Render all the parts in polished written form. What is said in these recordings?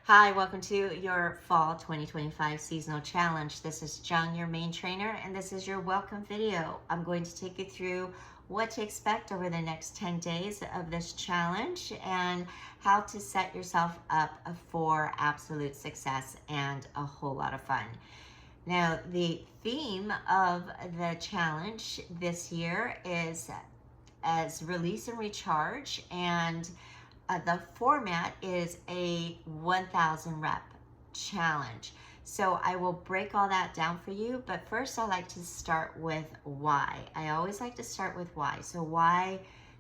Hi, welcome to your Fall 2025 Seasonal Challenge. This is Jung, your main trainer, and this is your welcome video. I'm going to take you through what to expect over the next 10 days of this challenge and how to set yourself up for absolute success and a whole lot of fun. Now, the theme of the challenge this year is as release and recharge, and the format is a 1,000 rep challenge. So I will break all that down for you, but first I like to start with why. I always like to start with why. So why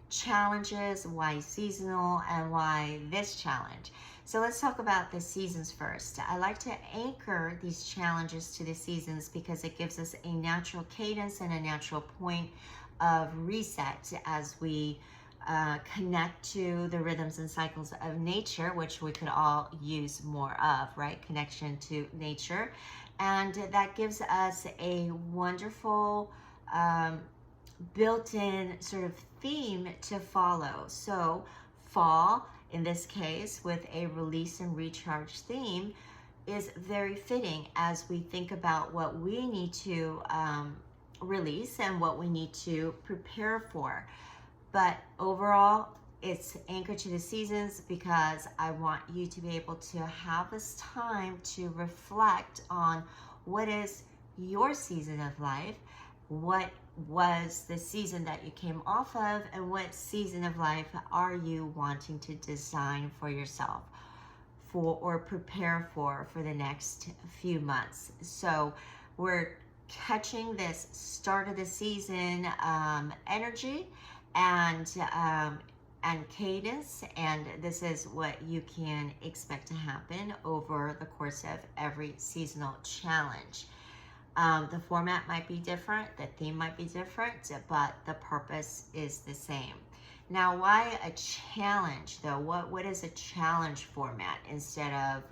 challenges, why seasonal, and why this challenge. So let's talk about the seasons first. I like to anchor these challenges to the seasons because it gives us a natural cadence and a natural point of reset as we connect to the rhythms and cycles of nature, which we could all use more of, right? Connection to nature. And that gives us a wonderful built-in sort of theme to follow. So fall, in this case, with a release and recharge theme, is very fitting as we think about what we need to release and what we need to prepare for. But overall, it's anchored to the seasons because I want you to be able to have this time to reflect on what is your season of life, what was the season that you came off of, and what season of life are you wanting to design for yourself for or prepare for the next few months. So we're catching this start of the season energy and cadence, and this is what you can expect to happen over the course of every seasonal challenge. The format might be different, the theme might be different, but the purpose is the same. Now, why a challenge though? What is a challenge format instead of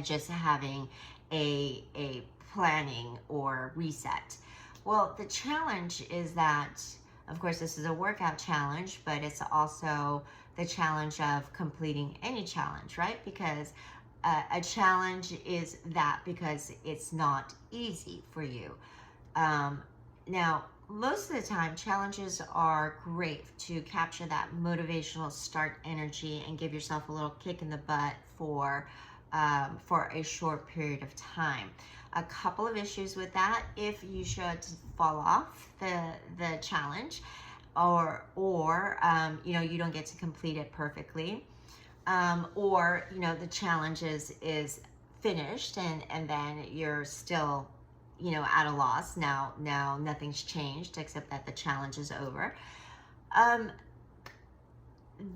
just having a planning or reset? Well, the challenge is that, of course, this is a workout challenge, but it's also the challenge of completing any challenge, right? Because a challenge is that because it's not easy for you. Now, most of the time, challenges are great to capture that motivational start energy and give yourself a little kick in the butt for a short period of time. A couple of issues with that: if you should fall off the challenge, or you don't get to complete it perfectly, or the challenge is finished and then you're still at a loss. Now nothing's changed except that the challenge is over.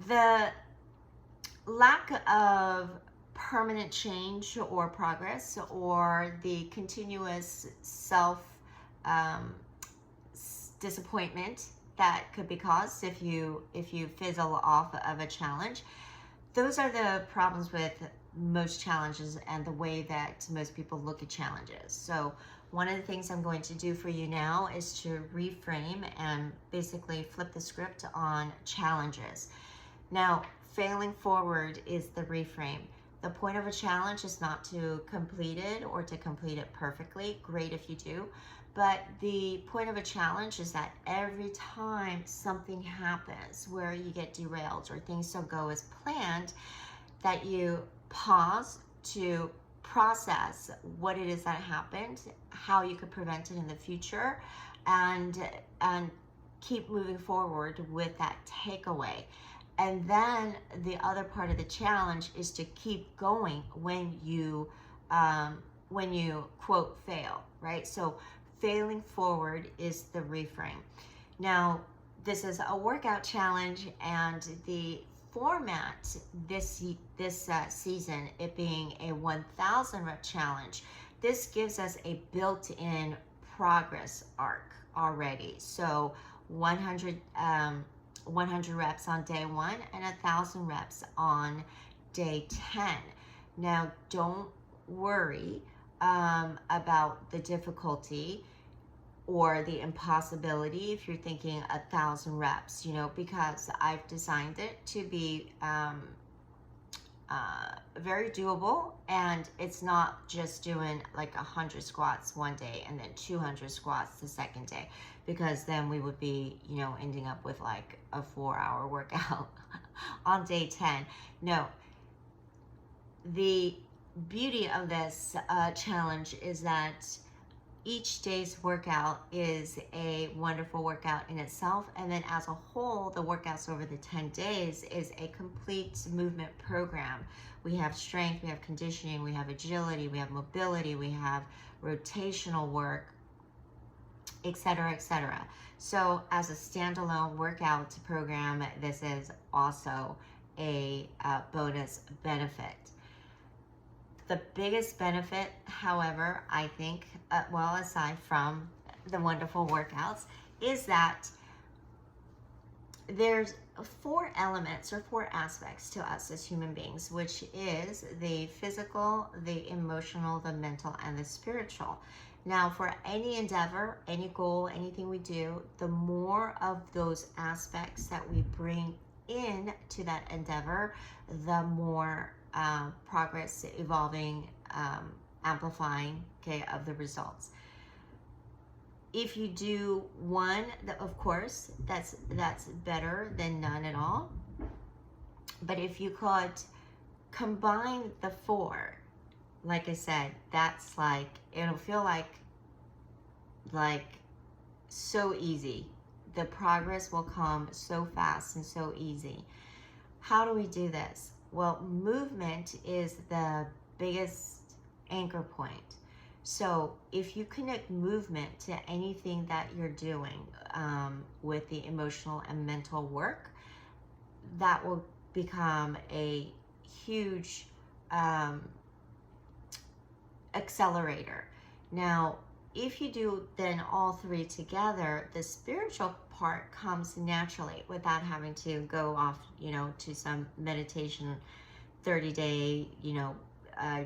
The lack of permanent change or progress, or the continuous self disappointment that could be caused if you fizzle off of a challenge. Those are the problems with most challenges and the way that most people look at challenges. So one of the things I'm going to do for you now is to reframe and basically flip the script on challenges. Now, failing forward is the reframe. The point of a challenge is not to complete it or to complete it perfectly. Great if you do. But the point of a challenge is that every time something happens where you get derailed or things don't go as planned, that you pause to process what it is that happened, how you could prevent it in the future, and keep moving forward with that takeaway. And then the other part of the challenge is to keep going when you quote fail, right? So failing forward is the reframe. Now, this is a workout challenge, and the format this season, it being a 1,000 rep challenge, this gives us a built-in progress arc already. So 100 reps on day 1 and 1,000 reps on day 10. Now, don't worry about the difficulty or the impossibility if you're thinking 1,000 reps, because I've designed it to be very doable, and it's not just doing like 100 squats one day and then 200 squats the second day, because then we would be, you know, ending up with like a 4-hour workout on day 10. No, the beauty of this challenge is that each day's workout is a wonderful workout in itself, and then as a whole, the workouts over the 10 days is a complete movement program. We have strength, we have conditioning, we have agility, we have mobility, we have rotational work, etc., etc. So as a standalone workout program, this is also a bonus benefit. The biggest benefit, however, I think, well, aside from the wonderful workouts, is that there's 4 elements or 4 aspects to us as human beings, which is the physical, the emotional, the mental, and the spiritual. Now, for any endeavor, any goal, anything we do, the more of those aspects that we bring in to that endeavor, the more progress, evolving, amplifying, okay, of the results. If you do one, of course, that's better than none at all. But if you could combine the 4, like I said, that's like, it'll feel like so easy. The progress will come so fast and so easy. How do we do this? Well, movement is the biggest anchor point. So if you connect movement to anything that you're doing with the emotional and mental work, that will become a huge accelerator. Now, if you do then all 3 together, the spiritual part comes naturally without having to go off, you know, to some meditation 30-day, you know,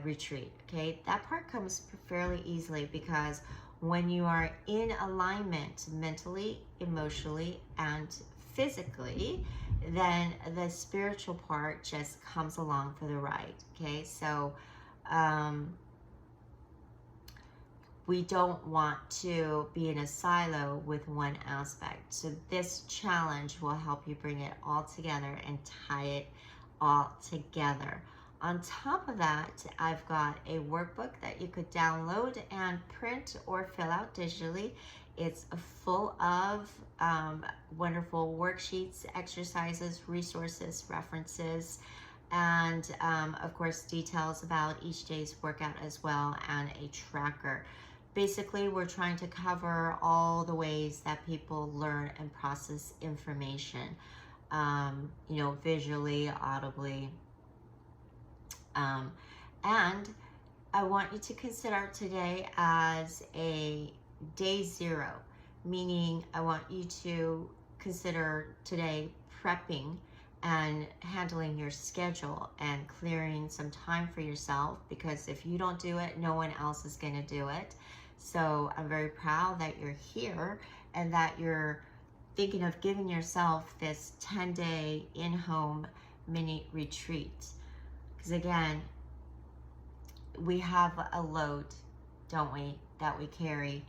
retreat. Okay, that part comes fairly easily, because when you are in alignment mentally, emotionally, and physically, then the spiritual part just comes along for the ride. Okay, so we don't want to be in a silo with one aspect. So this challenge will help you bring it all together and tie it all together. On top of that, I've got a workbook that you could download and print or fill out digitally. It's full of wonderful worksheets, exercises, resources, references, and of course details about each day's workout as well, and a tracker. Basically, we're trying to cover all the ways that people learn and process information, you know, visually, audibly. And I want you to consider today as a day 0, meaning I want you to consider today prepping and handling your schedule and clearing some time for yourself, because if you don't do it, no one else is going to do it. So I'm very proud that you're here and that you're thinking of giving yourself this 10-day in-home mini retreat. Because again, we have a load, don't we, that we carry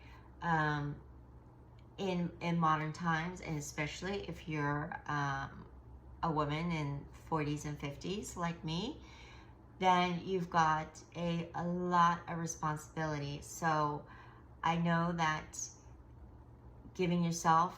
in modern times, and especially if you're a woman in 40s and 50s like me, then you've got a lot of responsibility. So I know that giving yourself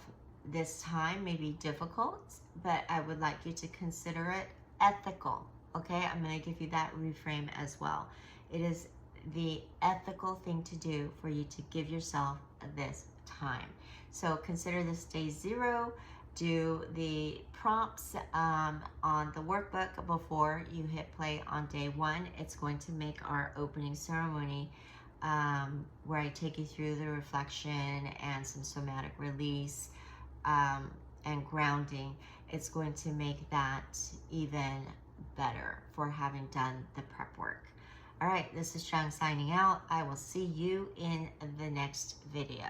this time may be difficult, but I would like you to consider it ethical. Okay, I'm going to give you that reframe as well. It is the ethical thing to do for you to give yourself this time. So consider this day 0. Do the prompts on the workbook before you hit play on day 1. It's going to make our opening ceremony where I take you through the reflection and some somatic release and grounding. It's going to make that even better for having done the prep work. All right, this is Chung signing out. I will see you in the next video.